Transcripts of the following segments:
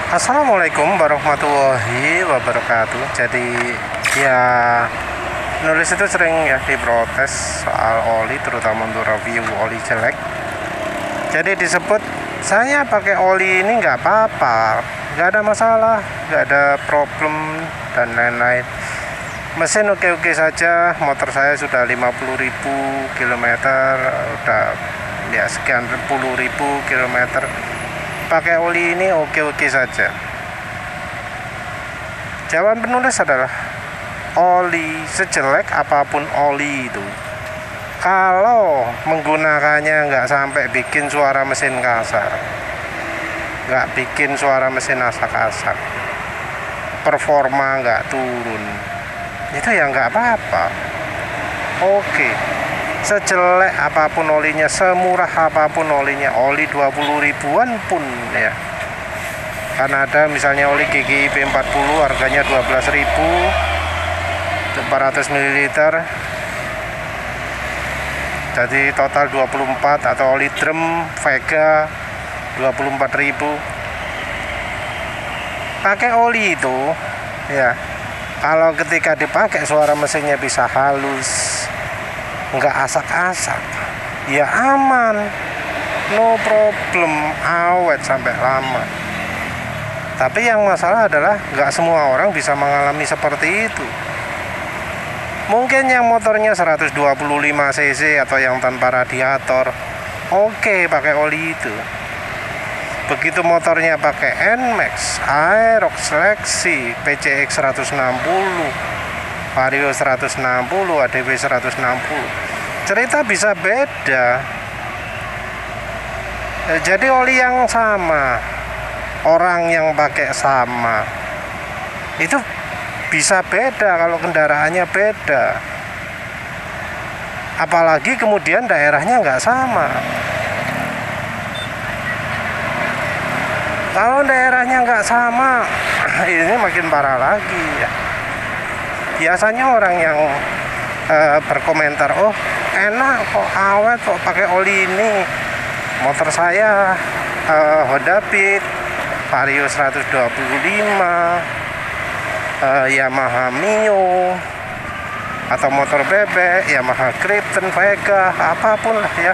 Assalamualaikum warahmatullahi wabarakatuh. Jadi ya, nulis itu sering ya diprotes soal oli, terutama untuk review oli jelek. Jadi disebut saya pakai oli ini nggak apa-apa, nggak ada masalah, nggak ada problem dan lain-lain. Mesin oke-oke saja, motor saya sudah 50.000 km, udah ya sekian puluh ribu kilometer. Pakai oli ini oke-oke saja. Jawaban penulis adalah oli, sejelek apapun oli itu, kalau menggunakannya nggak sampai bikin suara mesin kasar, nggak bikin suara mesin asak-asak, performa nggak turun, itu ya nggak apa-apa. Oke, sejelek apapun olinya, semurah apapun olinya, oli 20 ribuan pun ya, karena ada misalnya oli GGIP 40 harganya 12.000 400 ml, jadi total 24, atau oli drum Vega 24.000. Pakai oli itu ya, kalau ketika dipakai suara mesinnya bisa halus, nggak asak-asak, ya aman, no problem, awet sampai lama. Tapi yang masalah adalah nggak semua orang bisa mengalami seperti itu. Mungkin yang motornya 125 cc atau yang tanpa radiator, oke pakai oli itu. Begitu motornya pakai NMAX, Aerox seleksi, PCX 160, Vario 160, ADW 160, cerita bisa beda. Jadi oli yang sama, orang yang pakai sama, itu bisa beda kalau kendaraannya beda. Apalagi kemudian daerahnya nggak sama. Kalau daerahnya nggak sama, ini makin parah lagi ya. Biasanya orang yang berkomentar, oh enak kok, awet kok pakai oli ini. Motor saya Honda Beat Vario 125, Yamaha Mio, atau motor bebek Yamaha Krypton, Vega, apapun lah ya,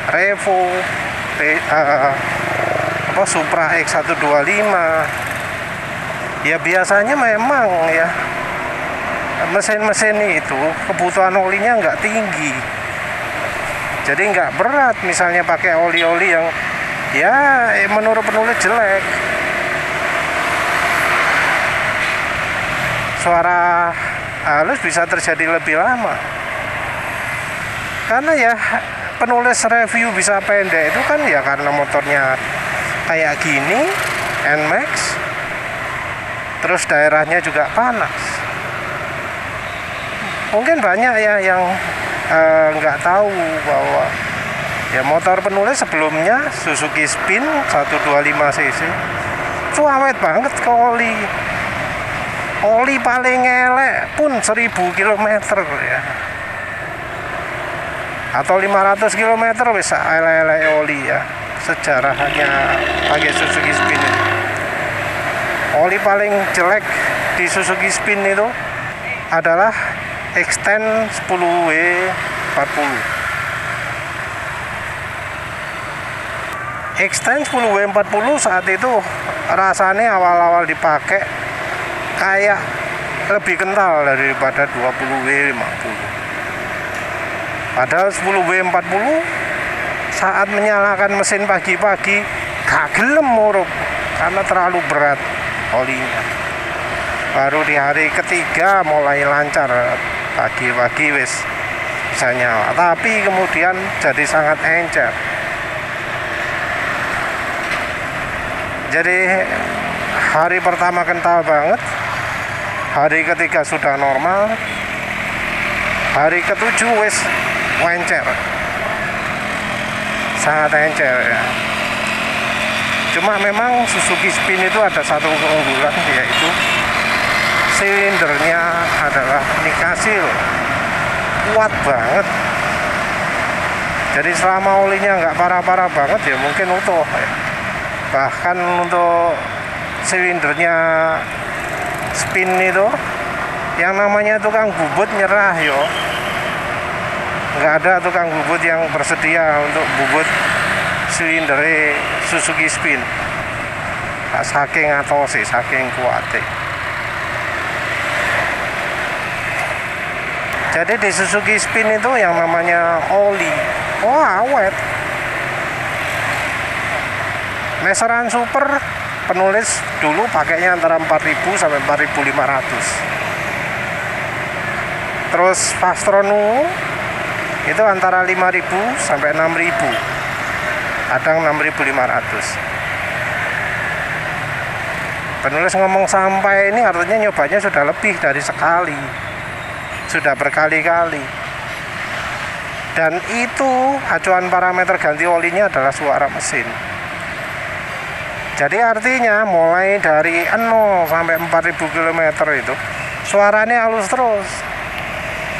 Revo, Supra X125. Ya biasanya memang ya, mesin-mesin itu kebutuhan olinya nggak tinggi, jadi nggak berat. Misalnya pakai oli-oli yang ya menurut penulis jelek, suara halus bisa terjadi lebih lama. Karena ya penulis review bisa pendek itu kan ya karena motornya kayak gini, NMAX, terus daerahnya juga panas. Mungkin banyak ya yang nggak tahu bahwa ya motor penulis sebelumnya Suzuki Spin 125 cc itu awet banget ke oli. Oli paling elek pun 1000 km ya, atau 500 km bisa elek-elek oli ya. Sejarahnya pakai Suzuki Spin ini, oli paling jelek di Suzuki Spin itu adalah Extend 10W40. Extend 10W40 saat itu rasanya awal-awal dipakai kayak lebih kental daripada 20W50. Padahal 10W40 saat menyalakan mesin pagi-pagi gak gelem murup karena terlalu berat olinya. Baru di hari ketiga mulai lancar, pagi-pagi wis bisa nyala, tapi kemudian jadi sangat encer. Jadi hari pertama kental banget, hari ketiga sudah normal, hari ketujuh wis encer, sangat encer ya. Cuma memang Suzuki Spin itu ada satu keunggulan, yaitu silindernya adalah Nikasil, kuat banget. Jadi selama olinya nggak parah-parah banget ya mungkin utuh ya. Bahkan untuk silindernya spin itu, yang namanya tukang bubut nyerah yo. Nggak ada tukang bubut yang bersedia untuk bubut silinder Suzuki Spin. Saking atose, saking kuate. Jadi di Suzuki Spin itu yang namanya oli, awet. Meseran Super penulis dulu pakainya antara 4.000 sampai 4.500. Terus Fastronu itu antara 5.000 sampai 6.000. Kadang 6.500. Penulis ngomong sampai ini artinya nyobanya sudah lebih dari sekali, sudah berkali-kali. Dan itu acuan parameter ganti olinya adalah suara mesin. Jadi artinya mulai dari 0 sampai 4.000 km itu suaranya halus terus.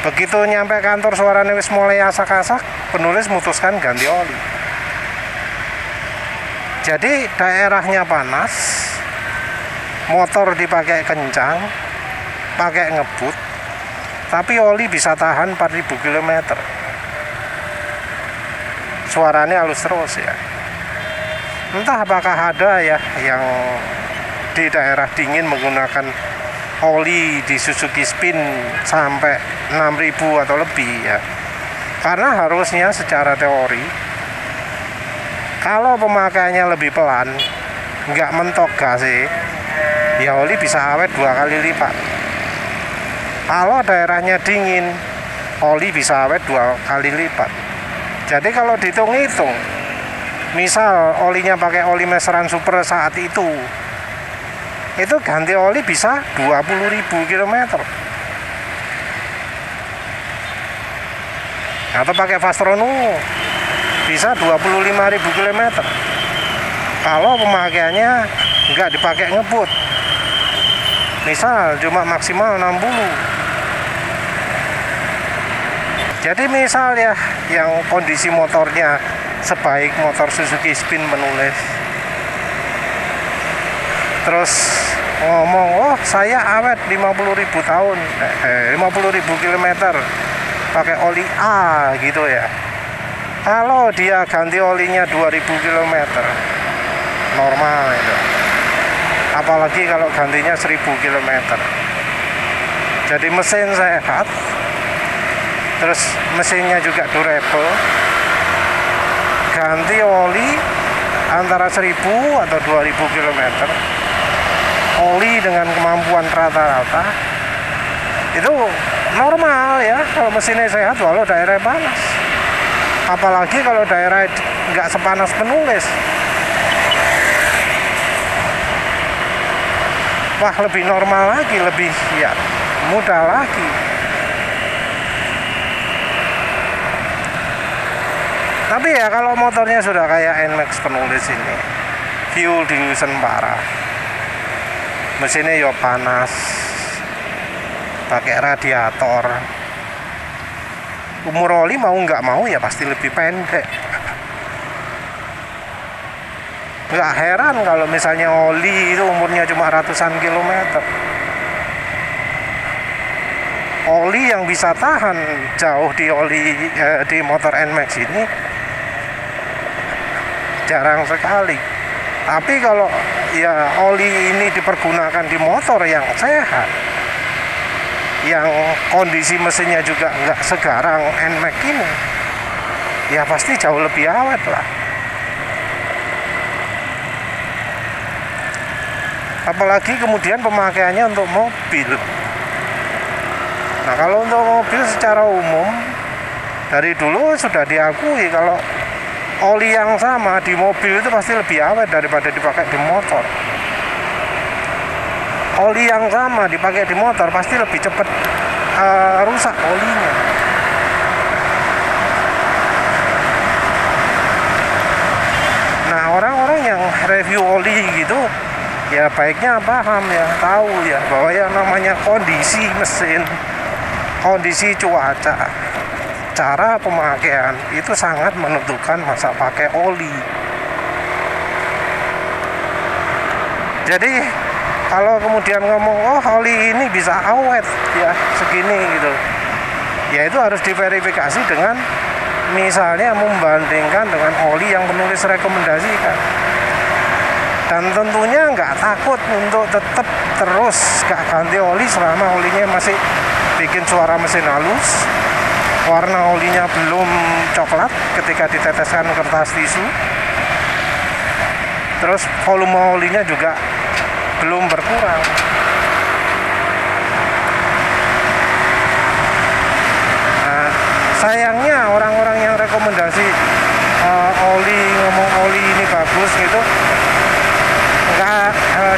Begitu nyampe kantor suaranya wis mulai asak-asak, penulis mutuskan ganti oli. Jadi daerahnya panas, motor dipakai kencang, pakai ngebut, tapi oli bisa tahan 4.000 km. Suaranya halus terus ya. Entah apakah ada ya yang di daerah dingin menggunakan oli di Suzuki Spin sampai 6.000 atau lebih ya. Karena harusnya secara teori, kalau pemakaiannya lebih pelan, nggak mentok gas sih, ya oli bisa awet 2 kali lipat. Kalau daerahnya dingin, oli bisa awet 2 kali lipat. Jadi kalau dihitung-hitung, misal olinya pakai oli Meseran Super saat itu ganti oli bisa 20.000 km. Atau pakai Fastronu bisa 25.000 km. Kalau pemakaiannya nggak dipakai ngebut, misal cuma maksimal 60. Jadi misal ya yang kondisi motornya sebaik motor Suzuki Spin menulis, terus ngomong, oh saya awet 50.000 tahun, 50.000 km pakai oli A gitu ya. Kalau dia ganti olinya 2.000 km normal itu. Apalagi kalau gantinya 1.000 km. Jadi mesin sehat, terus mesinnya juga durable. Ganti oli antara 1.000 atau 2.000 km, oli dengan kemampuan rata-rata itu normal ya kalau mesinnya sehat walau daerah panas. Apalagi kalau daerah nggak sepanas penulis, wah lebih normal lagi, lebih ya mudah lagi. Tapi ya kalau motornya sudah kayak NMAX penulis ini, fuel dilution parah, mesinnya ya panas, pakai radiator, umur oli mau nggak mau ya pasti lebih pendek. Nggak heran kalau misalnya oli itu umurnya cuma ratusan kilometer. Oli yang bisa tahan jauh di di motor NMAX ini jarang sekali. Tapi kalau ya oli ini dipergunakan di motor yang sehat, yang kondisi mesinnya juga nggak segarang NMAX ini, ya pasti jauh lebih awet lah. Apalagi kemudian pemakaiannya untuk mobil. Nah kalau untuk mobil secara umum dari dulu sudah diakui kalau oli yang sama di mobil itu pasti lebih awet daripada dipakai di motor. Oli yang sama dipakai di motor pasti lebih cepat rusak olinya. Nah orang-orang yang review oli gitu ya baiknya paham ya, tahu ya bahwa yang namanya kondisi mesin, kondisi cuaca, cara pemakaian itu sangat menentukan masa pakai oli. Jadi kalau kemudian ngomong oh oli ini bisa awet ya segini gitu, ya itu harus diverifikasi dengan misalnya membandingkan dengan oli yang penulis rekomendasikan. Dan tentunya nggak takut untuk tetap terus nggak ganti oli selama olinya masih bikin suara mesin halus, warna olinya belum coklat ketika diteteskan kertas tisu, terus volume olinya juga belum berkurang. Nah, sayangnya orang-orang yang rekomendasi ngomong oli ini bagus gitu,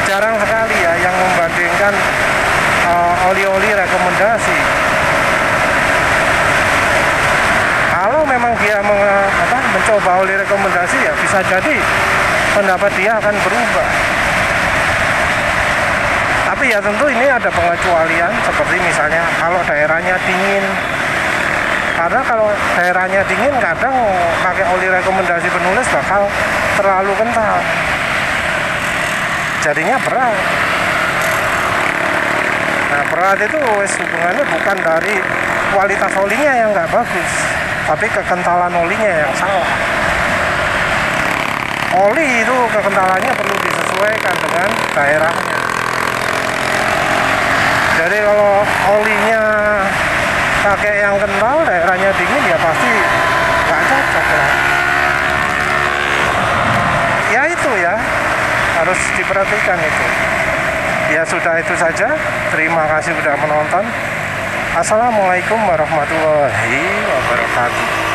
jarang sekali ya yang membandingkan oli-oli rekomendasi. Kalau memang dia mencoba oli rekomendasi, ya bisa jadi pendapat dia akan berubah. Tapi ya tentu ini ada pengecualian, seperti misalnya kalau daerahnya dingin. Karena kalau daerahnya dingin kadang pakai oli rekomendasi penulis bakal terlalu kental, jadinya berat. Nah, berat itu hubungannya bukan dari kualitas olinya yang nggak bagus, tapi kekentalan olinya yang salah. Oli itu kekentalannya perlu disesuaikan dengan daerahnya. Jadi kalau olinya pakai yang kental, daerahnya dingin, ya pasti nggak cocok lah. Ya itu ya, harus diperhatikan itu. Ya sudah, itu saja. Terima kasih sudah menonton. Assalamualaikum warahmatullahi wabarakatuh.